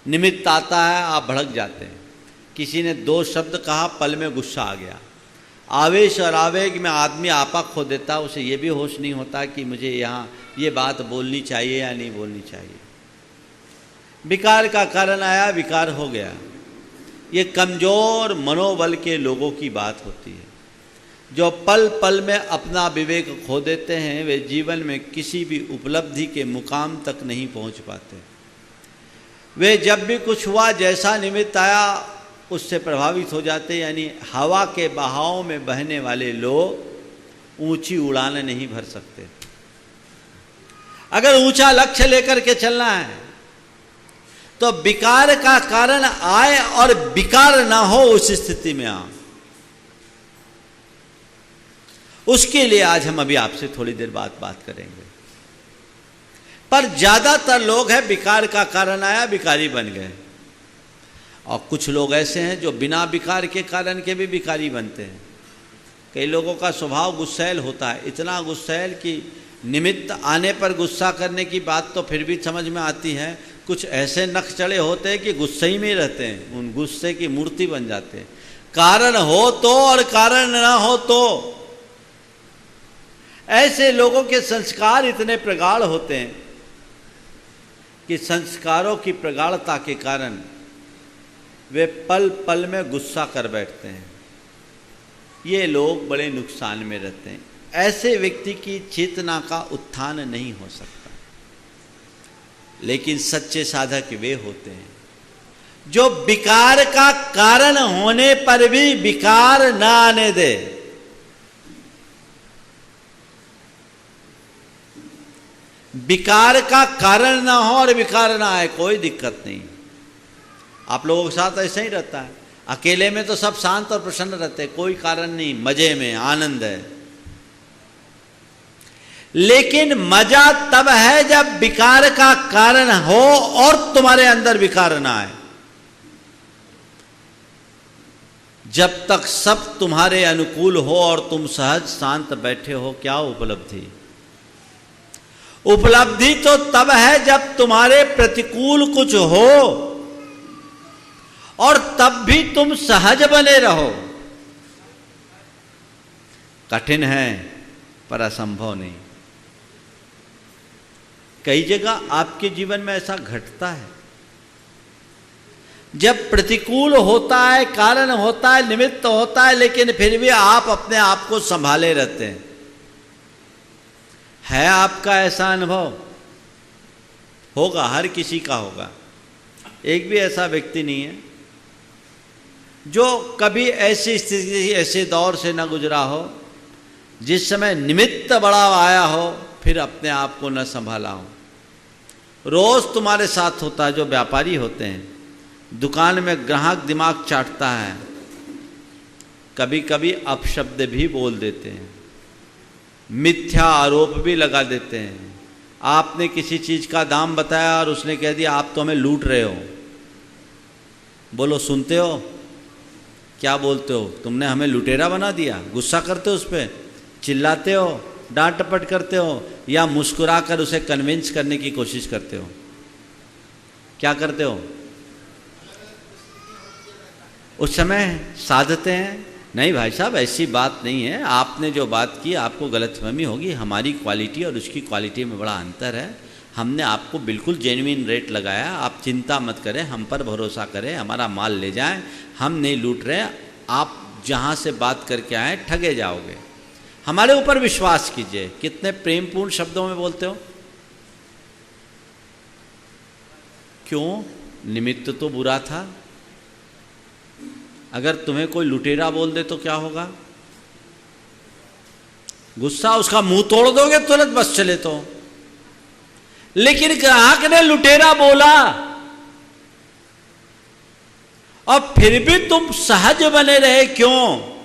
निमित्त आता है, आप भड़क जाते हैं। किसी ने 2 शब्द कहा, पल में गुस्सा आ गया। आवेश और आवेग में आदमी आपा खो देता, उसे ये भी होश नहीं होता कि मुझे यहाँ ये बात बोलनी चाहिए या नहीं बोलनी चाहिए। विकार का कारण आया, विकार हो गया। ये कमज़ोर मनोबल के लोगों की बात होती है, जो पल पल में अपना विवेक खो देते हैं। वे जीवन में किसी भी उपलब्धि के मुकाम तक नहीं पहुंच पाते। वे जब भी कुछ हुआ, जैसा निमित्त आया, उससे प्रभावित हो जाते। यानी हवा के बहाव में बहने वाले लोग ऊंची उड़ान नहीं भर सकते। अगर ऊंचा लक्ष्य लेकर के चलना है तो विकार का कारण आए और विकार ना हो, उस स्थिति में आओ। उसके लिए आज हम अभी आपसे थोड़ी देर बाद बात करेंगे। पर ज्यादातर लोग हैं विकार का कारण आया, विकारी बन गए। और कुछ लोग ऐसे हैं जो बिना विकार के कारण के भी विकारी बनते हैं। कई लोगों का स्वभाव गुस्सैल होता है, इतना गुस्सैल कि निमित्त आने पर गुस्सा करने की बात तो फिर भी समझ में आती है। कुछ ऐसे नख चढ़े होते हैं कि गुस्से ही में रहते हैं, उन गुस्से की मूर्ति बन जाते हैं। कारण हो तो और कारण ना हो तो। ऐसे लोगों के संस्कार इतने प्रगाढ़ होते हैं कि संस्कारों की प्रगाढ़ता के कारण वे पल पल में गुस्सा कर बैठते हैं। ये लोग बड़े नुकसान में रहते हैं। ऐसे व्यक्ति की चेतना का उत्थान नहीं हो सकता। लेकिन सच्चे साधक वे होते हैं जो विकार का कारण होने पर भी विकार न आने दे। विकार का कारण ना हो और विकार ना आए, कोई दिक्कत नहीं। आप लोगों के साथ ऐसा ही रहता है। अकेले में तो सब शांत और प्रसन्न रहते हैं, कोई कारण नहीं, मजे में आनंद है। लेकिन मजा तब है जब विकार का कारण हो और तुम्हारे अंदर विकार ना आए। जब तक सब तुम्हारे अनुकूल हो और तुम सहज शांत बैठे हो, क्या उपलब्धि? उपलब्धि तो तब है जब तुम्हारे प्रतिकूल कुछ हो और तब भी तुम सहज बने रहो। कठिन है पर असंभव नहीं। कई जगह आपके जीवन में ऐसा घटता है, जब प्रतिकूल होता है, कारण होता है, निमित्त होता है, लेकिन फिर भी आप अपने आप को संभाले रहते हैं। है आपका ऐसा अनुभव? होगा, हर किसी का होगा। एक भी ऐसा व्यक्ति नहीं है जो कभी ऐसी स्थिति, ऐसे दौर से न गुजरा हो जिस समय निमित्त बड़ा आया हो फिर अपने आप को न संभाला हो। रोज तुम्हारे साथ होता है, जो व्यापारी होते हैं दुकान में ग्राहक दिमाग चाटता है, कभी कभी अपशब्द भी बोल देते हैं, मिथ्या आरोप भी लगा देते हैं। आपने किसी चीज का दाम बताया और उसने कह दिया आप तो हमें लूट रहे हो। बोलो सुनते हो? क्या बोलते हो? तुमने हमें लुटेरा बना दिया। गुस्सा करते हो उस पर, चिल्लाते हो, डांट टपट करते हो, या मुस्कुराकर उसे कन्विंस करने की कोशिश करते हो? क्या करते हो? उस समय साधते हैं, नहीं भाई साहब ऐसी बात नहीं है, आपने जो बात की आपको गलतफहमी होगी, हमारी क्वालिटी और उसकी क्वालिटी में बड़ा अंतर है, हमने आपको बिल्कुल जेन्युइन रेट लगाया, आप चिंता मत करें, हम पर भरोसा करें, हमारा माल ले जाएं, हम नहीं लूट रहे, आप जहाँ से बात करके आए ठगे जाओगे, हमारे ऊपर विश्वास कीजिए। कितने प्रेमपूर्ण शब्दों में बोलते हो। क्यों? निमित्त तो बुरा था। अगर तुम्हें कोई लुटेरा बोल दे तो क्या होगा? गुस्सा, उसका मुंह तोड़ दोगे तुरंत, बस चले तो। लेकिन ग्राहक ने लुटेरा बोला और फिर भी तुम सहज बने रहे, क्यों?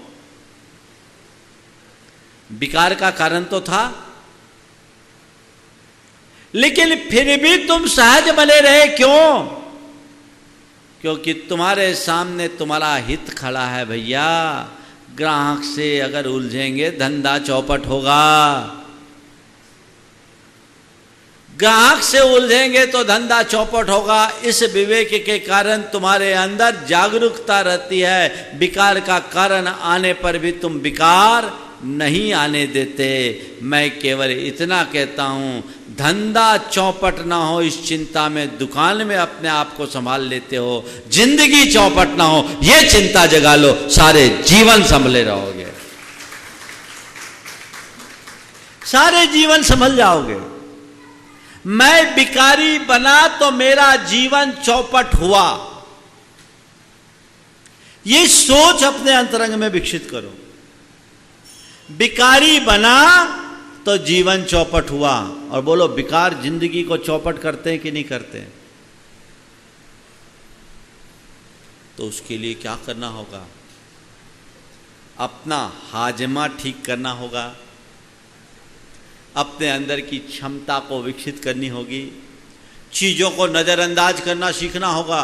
विकार का कारण तो था, लेकिन फिर भी तुम सहज बने रहे, क्यों? क्योंकि तुम्हारे सामने तुम्हारा हित खड़ा है भैया। ग्राहक से अगर उलझेंगे धंधा चौपट होगा, ग्राहक से उलझेंगे तो धंधा चौपट होगा। इस विवेक के कारण तुम्हारे अंदर जागरूकता रहती है, विकार का कारण आने पर भी तुम विकार नहीं आने देते। मैं केवल इतना कहता हूं, धंधा चौपट ना हो इस चिंता में, दुकान में अपने आप को संभाल लेते हो, जिंदगी चौपट ना हो ये चिंता जगा लो, सारे जीवन संभले रहोगे, सारे जीवन संभल जाओगे। मैं भिखारी बना तो मेरा जीवन चौपट हुआ, ये सोच अपने अंतरंग में विकसित करो। भिखारी बना तो जीवन चौपट हुआ। और बोलो, विकार जिंदगी को चौपट करते हैं कि नहीं करते हैं? तो उसके लिए क्या करना होगा? अपना हाजमा ठीक करना होगा, अपने अंदर की क्षमता को विकसित करनी होगी, चीजों को नजरअंदाज करना सीखना होगा।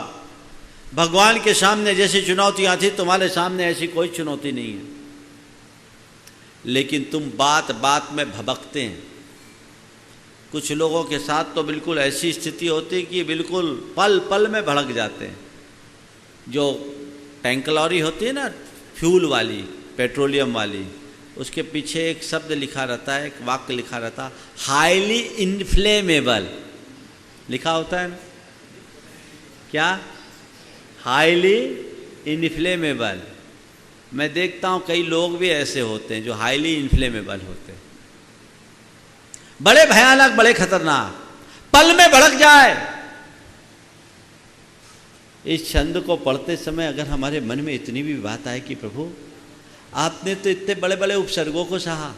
भगवान के सामने जैसी चुनौतियां थी, तुम्हारे सामने ऐसी कोई चुनौती नहीं है, लेकिन तुम बात बात में भभकते हैं। कुछ लोगों के साथ तो बिल्कुल ऐसी स्थिति होती कि बिल्कुल पल पल में भड़क जाते हैं। जो टैंक लॉरी होती है ना, फ्यूल वाली, पेट्रोलियम वाली, उसके पीछे एक शब्द लिखा रहता है, एक वाक्य लिखा रहता है, हाईली इनफ्लेमेबल लिखा होता है ना। क्या? Highly inflammable. मैं देखता हूं कई लोग भी ऐसे होते हैं जो हाईली इन्फ्लेमेबल होते हैं, बड़े भयानक, बड़े खतरनाक, पल में भड़क जाए। इस छंद को पढ़ते समय अगर हमारे मन में इतनी भी बात आए कि प्रभु आपने तो इतने बड़े बड़े उपसर्गों को सहा,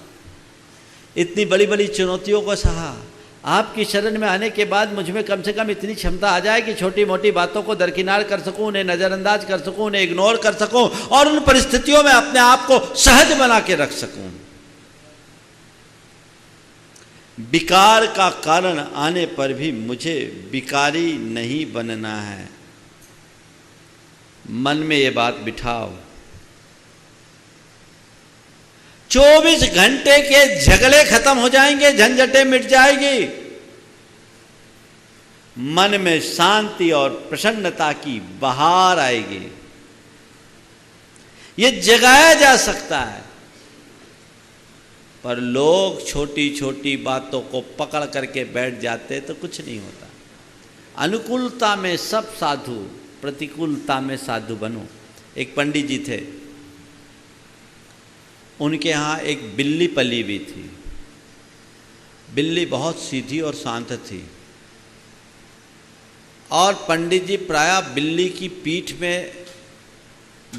इतनी बड़ी बड़ी चुनौतियों को सहा, आपकी शरण में आने के बाद मुझ में कम से कम इतनी क्षमता आ जाए कि छोटी मोटी बातों को दरकिनार कर सकूं, उन्हें नज़रअंदाज कर सकूं, उन्हें इग्नोर कर सकूं और उन परिस्थितियों में अपने आप को सहज बना के रख सकूं। विकार का कारण आने पर भी मुझे विकारी नहीं बनना है। मन में ये बात बिठाओ। 24 घंटे के झगड़े खत्म हो जाएंगे, झंझटें मिट जाएगी, मन में शांति और प्रसन्नता की बहार आएगी। ये जगाया जा सकता है, पर लोग छोटी छोटी बातों को पकड़ करके बैठ जाते तो कुछ नहीं होता। अनुकूलता में सब साधु, प्रतिकूलता में साधु बनो। एक पंडित जी थे, उनके यहाँ एक बिल्ली पली हुई थी। बिल्ली बहुत सीधी और शांत थी और पंडित जी प्रायः बिल्ली की पीठ में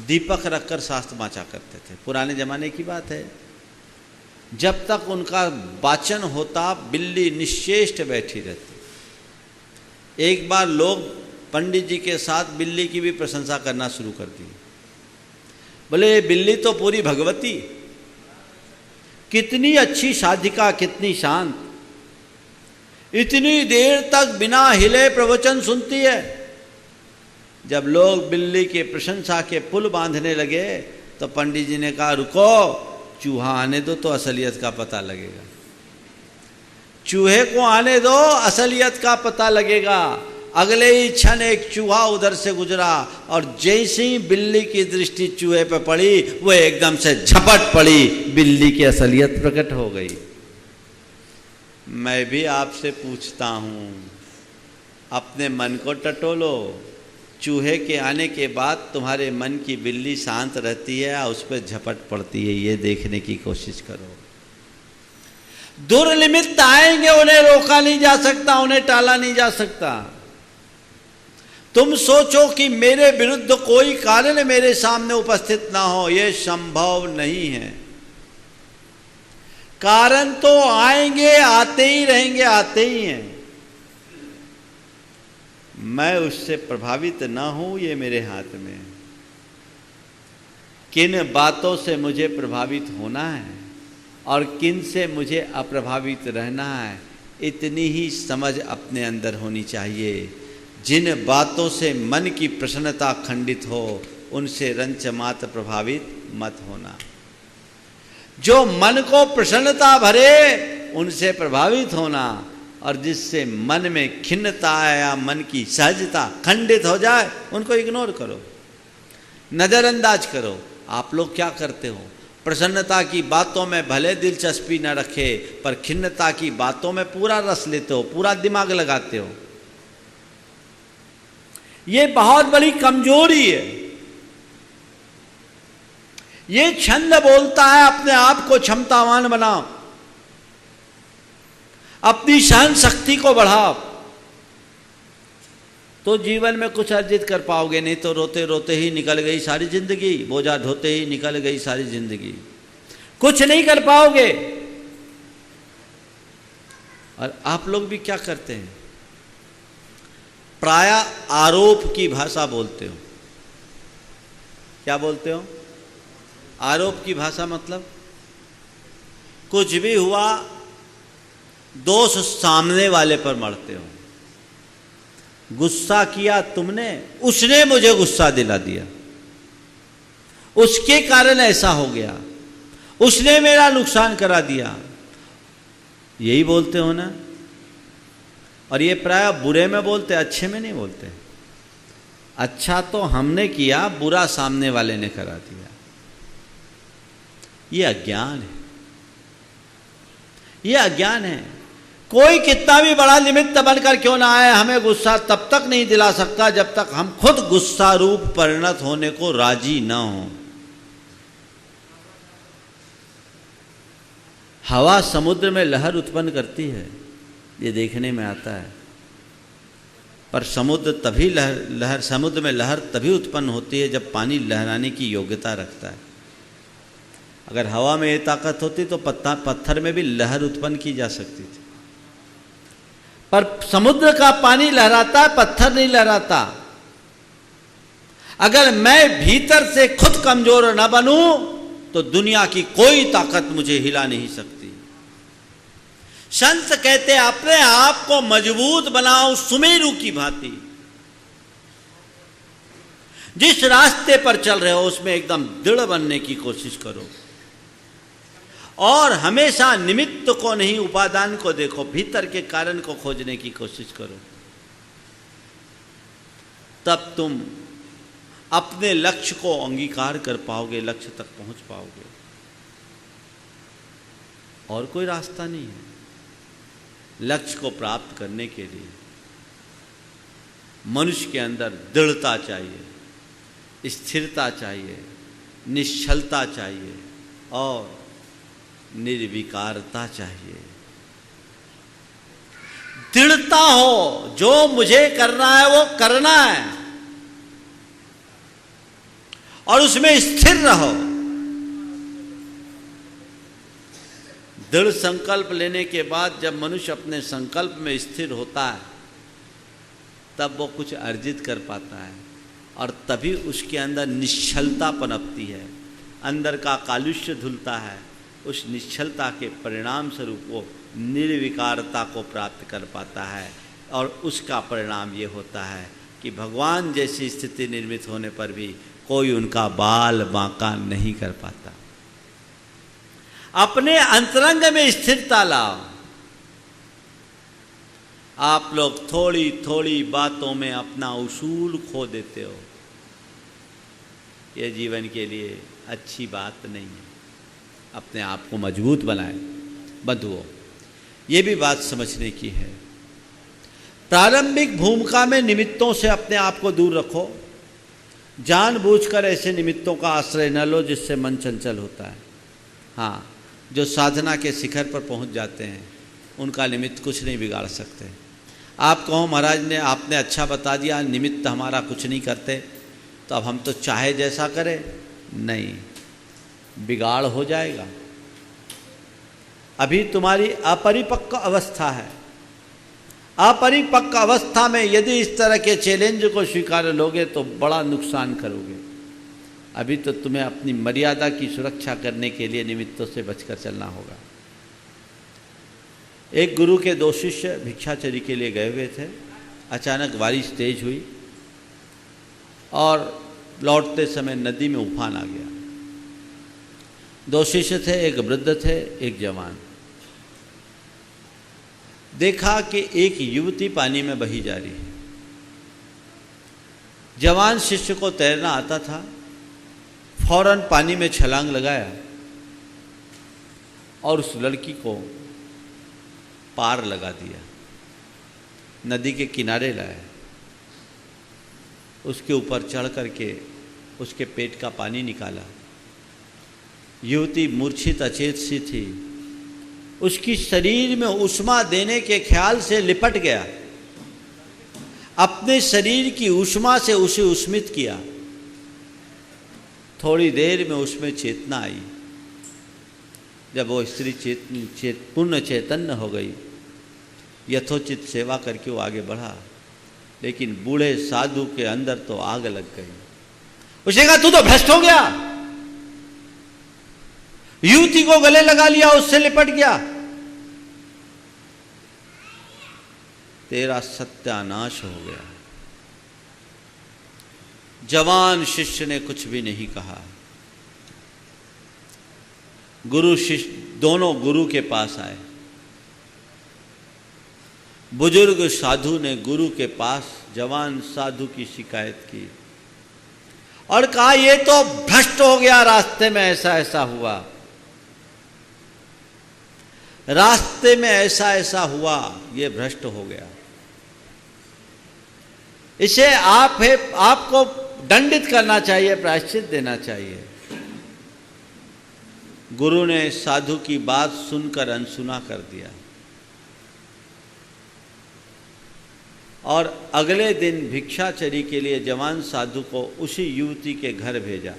दीपक रखकर शास्त्र वाचा करते थे। पुराने जमाने की बात है। जब तक उनका वाचन होता बिल्ली निश्चेष्ट बैठी रहती। एक बार लोग पंडित जी के साथ बिल्ली की भी प्रशंसा करना शुरू कर दी। बोले बिल्ली तो पूरी भगवती, कितनी अच्छी साधिका, कितनी शांत, इतनी देर तक बिना हिले प्रवचन सुनती है। जब लोग बिल्ली के प्रशंसा के पुल बांधने लगे तो पंडित जी ने कहा रुको, चूहा आने दो तो असलियत का पता लगेगा। चूहे को आने दो, असलियत का पता लगेगा। अगले ही क्षण एक चूहा उधर से गुजरा और जैसे ही बिल्ली की दृष्टि चूहे पे पड़ी वो एकदम से झपट पड़ी, बिल्ली की असलियत प्रकट हो गई। मैं भी आपसे पूछता हूँ, अपने मन को टटोलो। चूहे के आने के बाद तुम्हारे मन की बिल्ली शांत रहती है या उस पर झपट पड़ती है, ये देखने की कोशिश करो। दुर्निमित्त आएंगे, उन्हें रोका नहीं जा सकता, उन्हें टाला नहीं जा सकता। तुम सोचो कि मेरे विरुद्ध कोई कारण मेरे सामने उपस्थित ना हो, यह संभव नहीं है। कारण तो आएंगे, आते ही रहेंगे, आते ही हैं। मैं उससे प्रभावित ना हूं, ये मेरे हाथ में। किन बातों से मुझे प्रभावित होना है और किन से मुझे अप्रभावित रहना है, इतनी ही समझ अपने अंदर होनी चाहिए। जिन बातों से मन की प्रसन्नता खंडित हो, उनसे रंच मात्र प्रभावित मत होना। जो मन को प्रसन्नता भरे, उनसे प्रभावित होना, और जिससे मन में खिन्नता या मन की सहजता खंडित हो जाए, उनको इग्नोर करो, नज़रअंदाज करो। आप लोग क्या करते हो? प्रसन्नता की बातों में भले दिलचस्पी न रखे, पर खिन्नता की बातों में पूरा रस लेते हो, पूरा दिमाग लगाते हो। ये बहुत बड़ी कमजोरी है। ये छंद बोलता है अपने आप को क्षमतावान बनाओ, अपनी सहन शक्ति को बढ़ाओ, तो जीवन में कुछ अर्जित कर पाओगे। नहीं तो रोते रोते ही निकल गई सारी जिंदगी, बोझा ढोते ही निकल गई सारी जिंदगी, कुछ नहीं कर पाओगे। और आप लोग भी क्या करते हैं? प्रायः आरोप की भाषा बोलते हो। क्या बोलते हो? आरोप की भाषा मतलब कुछ भी हुआ दोष सामने वाले पर मढ़ते हो। गुस्सा किया तुमने, उसने मुझे गुस्सा दिला दिया, उसके कारण ऐसा हो गया, उसने मेरा नुकसान करा दिया, यही बोलते हो ना। और ये प्राय बुरे में बोलते, अच्छे में नहीं बोलते। अच्छा तो हमने किया, बुरा सामने वाले ने करा दिया। ये अज्ञान है, ये अज्ञान है। कोई कितना भी बड़ा निमित्त बनकर क्यों ना आए, हमें गुस्सा तब तक नहीं दिला सकता जब तक हम खुद गुस्सा रूप परिणत होने को राजी ना हो। हवा समुद्र में लहर उत्पन्न करती है, ये देखने में आता है, पर समुद्र तभी लहर समुद्र में लहर तभी उत्पन्न होती है जब पानी लहराने की योग्यता रखता है। अगर हवा में ये ताकत होती तो पत्थर में भी लहर उत्पन्न की जा सकती थी, पर समुद्र का पानी लहराता है, पत्थर नहीं लहराता। अगर मैं भीतर से खुद कमजोर न बनूं तो दुनिया की कोई ताकत मुझे हिला नहीं सकती। संत कहते अपने आप को मजबूत बनाओ सुमेरु की भांति। जिस रास्ते पर चल रहे हो उसमें एकदम दृढ़ बनने की कोशिश करो, और हमेशा निमित्त को नहीं उपादान को देखो, भीतर के कारण को खोजने की कोशिश करो। तब तुम अपने लक्ष्य को अंगीकार कर पाओगे, लक्ष्य तक पहुंच पाओगे। और कोई रास्ता नहीं है। लक्ष्य को प्राप्त करने के लिए मनुष्य के अंदर दृढ़ता चाहिए, स्थिरता चाहिए, निश्चलता चाहिए और निर्विकारता चाहिए। दृढ़ता हो, जो मुझे करना है वो करना है, और उसमें स्थिर रहो। दृढ़ संकल्प लेने के बाद जब मनुष्य अपने संकल्प में स्थिर होता है तब वो कुछ अर्जित कर पाता है और तभी उसके अंदर निश्चलता पनपती है, अंदर का कालुष्य धुलता है। उस निश्चलता के परिणाम स्वरूप वो निर्विकारता को प्राप्त कर पाता है और उसका परिणाम ये होता है कि भगवान जैसी स्थिति निर्मित होने पर भी कोई उनका बाल बांका नहीं कर पाता। अपने अंतरंग में स्थिरता लाओ। आप लोग थोड़ी थोड़ी बातों में अपना उसूल खो देते हो, यह जीवन के लिए अच्छी बात नहीं है। अपने आप को मजबूत बनाए। बंधुओं, ये भी बात समझने की है। प्रारंभिक भूमिका में निमित्तों से अपने आप को दूर रखो। जानबूझकर ऐसे निमित्तों का आश्रय न लो जिससे मन चंचल होता है। हाँ, जो साधना के शिखर पर पहुंच जाते हैं उनका निमित्त कुछ नहीं बिगाड़ सकते। आप कहो महाराज ने आपने अच्छा बता दिया, निमित्त हमारा कुछ नहीं करते, तो अब हम तो चाहे जैसा करें, नहीं, बिगाड़ हो जाएगा। अभी तुम्हारी अपरिपक्व अवस्था है। अपरिपक्व अवस्था में यदि इस तरह के चैलेंज को स्वीकार लोगे तो बड़ा नुकसान करोगे। अभी तो तुम्हें अपनी मर्यादा की सुरक्षा करने के लिए निमित्तों से बचकर चलना होगा। एक गुरु के 2 शिष्य भिक्षाचरी के लिए गए हुए थे। अचानक बारिश तेज हुई और लौटते समय नदी में उफान आ गया। 2 शिष्य थे, एक वृद्ध थे, एक जवान। देखा कि एक युवती पानी में बही जा रही है। जवान शिष्य को तैरना आता था, फौरन पानी में छलांग लगाया और उस लड़की को पार लगा दिया, नदी के किनारे लाया, उसके ऊपर चढ़ करके उसके पेट का पानी निकाला। युवती मूर्छित अचेत सी थी, उसकी शरीर में उष्मा देने के ख्याल से लिपट गया, अपने शरीर की उष्मा से उसे उष्मित किया। थोड़ी देर में उसमें चेतना आई। जब वो स्त्री पूर्ण चैतन्य हो गई, यथोचित सेवा करके वो आगे बढ़ा, लेकिन बूढ़े साधु के अंदर तो आग लग गई। उसने कहा, तू तो भ्रष्ट हो गया, युवती को गले लगा लिया, उससे लिपट गया, तेरा सत्यानाश हो गया। जवान शिष्य ने कुछ भी नहीं कहा। गुरु शिष्य दोनों गुरु के पास आए। बुजुर्ग साधु ने गुरु के पास जवान साधु की शिकायत की और कहा, ये तो भ्रष्ट हो गया, रास्ते में ऐसा ऐसा हुआ, रास्ते में ऐसा ऐसा हुआ, ये भ्रष्ट हो गया, इसे आपको दंडित करना चाहिए, प्रायश्चित देना चाहिए। गुरु ने साधु की बात सुनकर अनसुना कर दिया और अगले दिन भिक्षाचरी के लिए जवान साधु को उसी युवती के घर भेजा।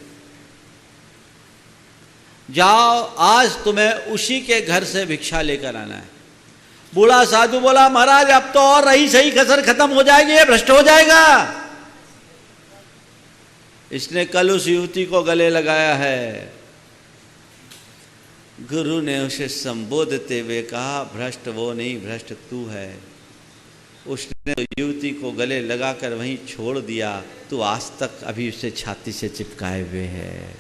जाओ, आज तुम्हें उसी के घर से भिक्षा लेकर आना है। बूढ़ा साधु बोला, महाराज अब तो और रही सही कसर खत्म हो जाएगी, ये भ्रष्ट हो जाएगा। इसने कल उस युवती को गले लगाया है। गुरु ने उसे संबोधते हुए कहा, भ्रष्ट वो नहीं, भ्रष्ट तू है। उसने युवती को गले लगाकर वहीं छोड़ दिया, तू आज तक अभी उसे छाती से चिपकाए हुए है।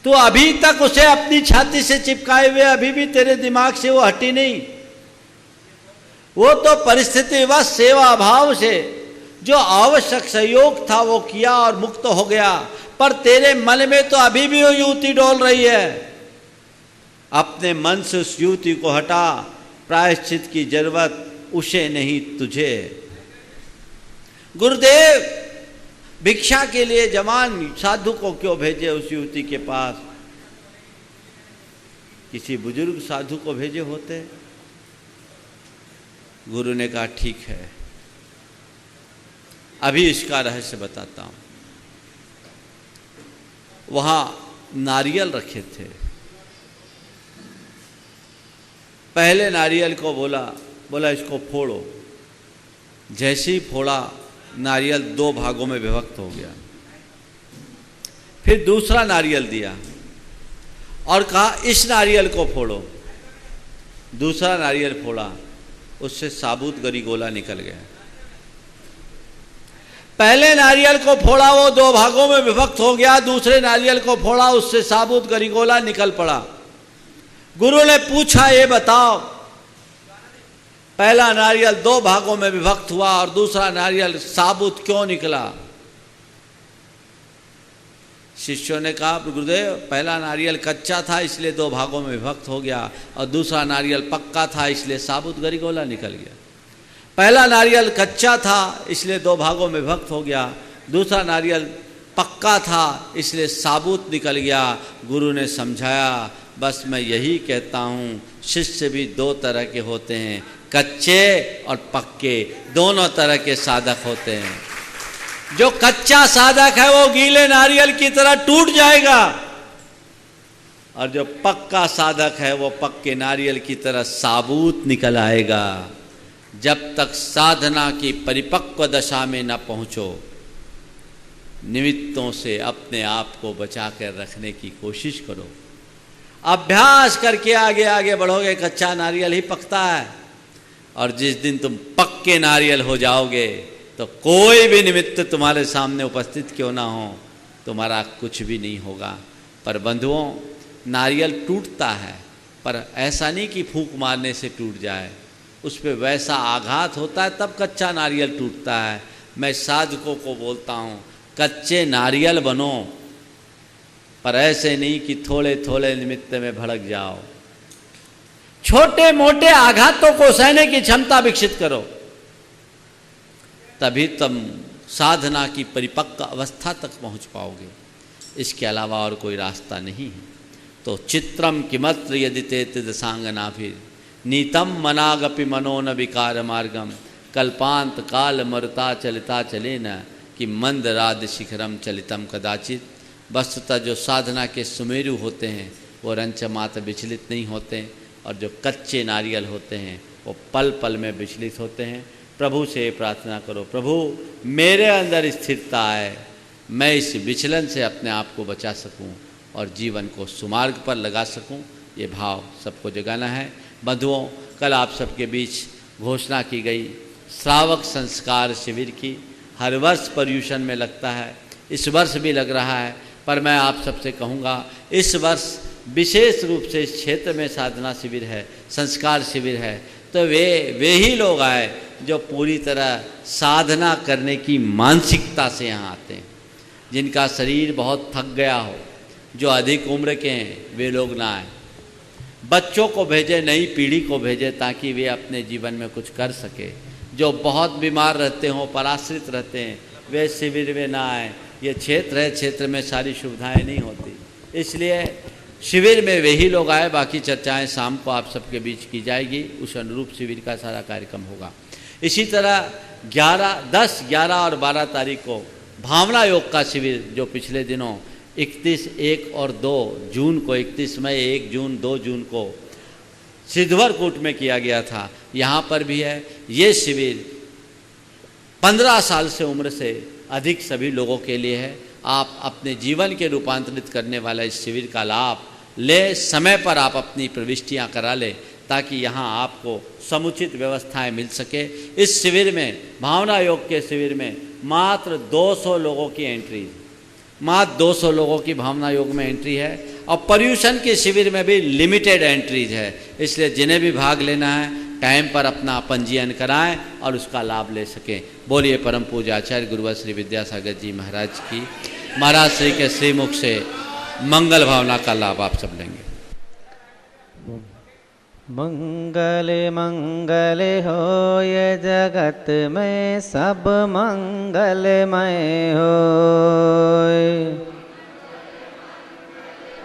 तो अभी तक उसे अपनी छाती से चिपकाए हुए, अभी भी तेरे दिमाग से वो हटी नहीं। वो तो परिस्थिति व सेवा भाव से जो आवश्यक सहयोग था वो किया और मुक्त हो गया, पर तेरे मन में तो अभी भी वो युवती डोल रही है। अपने मन से उस युवती को हटा, प्रायश्चित की जरूरत उसे नहीं तुझे। गुरुदेव भिक्षा के लिए जवान साधु को क्यों भेजे उस युवती के पास? किसी बुजुर्ग साधु को भेजे होते। गुरु ने कहा, ठीक है, अभी इसका रहस्य बताता हूं। वहां नारियल रखे थे, पहले नारियल को बोला इसको फोड़ो। जैसे ही फोड़ा नारियल 2 भागों में विभक्त हो गया। फिर दूसरा नारियल दिया और कहा इस नारियल को फोड़ो। दूसरा नारियल फोड़ा, उससे साबुत गरीगोला निकल गया। पहले नारियल को फोड़ा, वो 2 भागों में विभक्त हो गया। दूसरे नारियल को फोड़ा, उससे साबुत गरीगोला निकल पड़ा। गुरु ने पूछा, ये बताओ पहला नारियल 2 भागों में विभक्त हुआ और दूसरा नारियल साबुत क्यों निकला? शिष्यों ने कहा, गुरुदेव पहला नारियल कच्चा था इसलिए 2 भागों में विभक्त हो गया और दूसरा नारियल पक्का था इसलिए साबुत गरीगोला निकल गया। पहला नारियल कच्चा था इसलिए 2 भागों में विभक्त हो गया, दूसरा नारियल पक्का था इसलिए साबुत निकल गया। गुरु ने समझाया, बस मैं यही कहता हूँ, शिष्य भी 2 तरह के होते हैं, कच्चे और पक्के, दोनों तरह के साधक होते हैं। जो कच्चा साधक है वो गीले नारियल की तरह टूट जाएगा और जो पक्का साधक है वो पक्के नारियल की तरह साबुत निकल आएगा। जब तक साधना की परिपक्व दशा में न पहुंचो, निमित्तों से अपने आप को बचा कर रखने की कोशिश करो। अभ्यास करके आगे आगे बढ़ोगे, कच्चा नारियल ही पकता है और जिस दिन तुम पक्के नारियल हो जाओगे तो कोई भी निमित्त तुम्हारे सामने उपस्थित क्यों ना हो, तुम्हारा कुछ भी नहीं होगा। पर बंधुओं, नारियल टूटता है, पर ऐसा नहीं कि फूंक मारने से टूट जाए, उस पर वैसा आघात होता है तब कच्चा नारियल टूटता है। मैं साधकों को बोलता हूँ, कच्चे नारियल बनो, पर ऐसे नहीं कि थोड़े थोड़े निमित्त में भड़क जाओ। छोटे मोटे आघातों को सहने की क्षमता विकसित करो, तभी तुम साधना की परिपक्व अवस्था तक पहुंच पाओगे। इसके अलावा और कोई रास्ता नहीं है। तो चित्रम किमत्र यदि ते दशांगनाभिर नीतम मनागपि मनो न विकार मार्गम कल्पांत काल मरुता चलिता चले न कि मंद राध शिखरम चलितम कदाचित। वस्तुतः जो साधना के सुमेरु होते हैं वो रंचमात्र विचलित नहीं होते और जो कच्चे नारियल होते हैं वो पल पल में विचलित होते हैं। प्रभु से प्रार्थना करो, प्रभु मेरे अंदर स्थिरता आए, मैं इस विचलन से अपने आप को बचा सकूं और जीवन को सुमार्ग पर लगा सकूं। ये भाव सबको जगाना है। बंधुओं, कल आप सबके बीच घोषणा की गई श्रावक संस्कार शिविर की। हर वर्ष पर्यूषण में लगता है, इस वर्ष भी लग रहा है, पर मैं आप सबसे कहूँगा इस वर्ष विशेष रूप से इस क्षेत्र में साधना शिविर है, संस्कार शिविर है, तो वे ही लोग आए जो पूरी तरह साधना करने की मानसिकता से यहाँ आते हैं। जिनका शरीर बहुत थक गया हो, जो अधिक उम्र के हैं, वे लोग ना आए। बच्चों को भेजे, नई पीढ़ी को भेजे ताकि वे अपने जीवन में कुछ कर सके। जो बहुत बीमार रहते हों, पराश्रित रहते हैं, वे शिविर में ना आए। ये क्षेत्र है, क्षेत्र में सारी सुविधाएं नहीं होती, इसलिए शिविर में वही लोग आए। बाकी चर्चाएं शाम को आप सबके बीच की जाएगी, उस अनुरूप शिविर का सारा कार्यक्रम होगा। इसी तरह 10, 11 और 12 तारीख को भावना योग का शिविर जो पिछले दिनों 31, 1 और 2 जून को, 31 मई, 1 जून, 2 जून को सिद्धवरकूट में किया गया था, यहाँ पर भी है। ये शिविर 15 साल से उम्र से अधिक सभी लोगों के लिए है। आप अपने जीवन के रूपांतरित करने वाला इस शिविर का लाभ ले, समय पर आप अपनी प्रविष्टियाँ करा लें ताकि यहाँ आपको समुचित व्यवस्थाएं मिल सके। इस शिविर में, भावना योग के शिविर में मात्र 200 लोगों की एंट्री, मात्र 200 लोगों की भावना योग में एंट्री है और पर्यूषण के शिविर में भी लिमिटेड एंट्रीज है। इसलिए जिन्हें भी भाग लेना है टाइम पर अपना पंजीयन कराएं और उसका लाभ ले सकें। बोलिए परम पूज्य आचार्य गुरुवर श्री विद्यासागर जी महाराज की। महाराज श्री के श्रीमुख से मंगल भावना का लाभ आप सब लेंगे। मंगले मंगले होय जगत में सब मंगलमय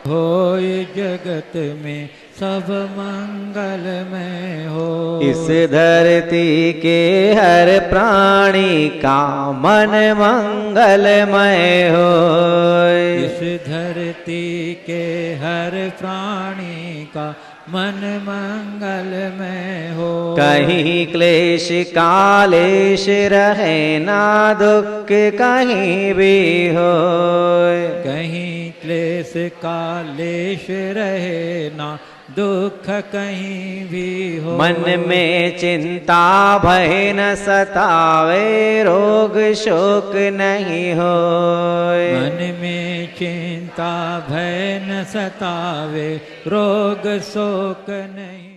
होय जगत में सब मंगलमय हो। इस धरती के हर प्राणी का मन मंगलमय हो। इस धरती के हर प्राणी का मन मंगलमय हो। कहीं क्लेश कालेश रहे ना दुख कहीं भी हो। कहीं क्लेश कालेश रहे ना दुख कहीं भी हो। मन में चिंता भय न सतावे रोग शोक नहीं होए। मन में चिंता भय न सतावे रोग शोक नहीं।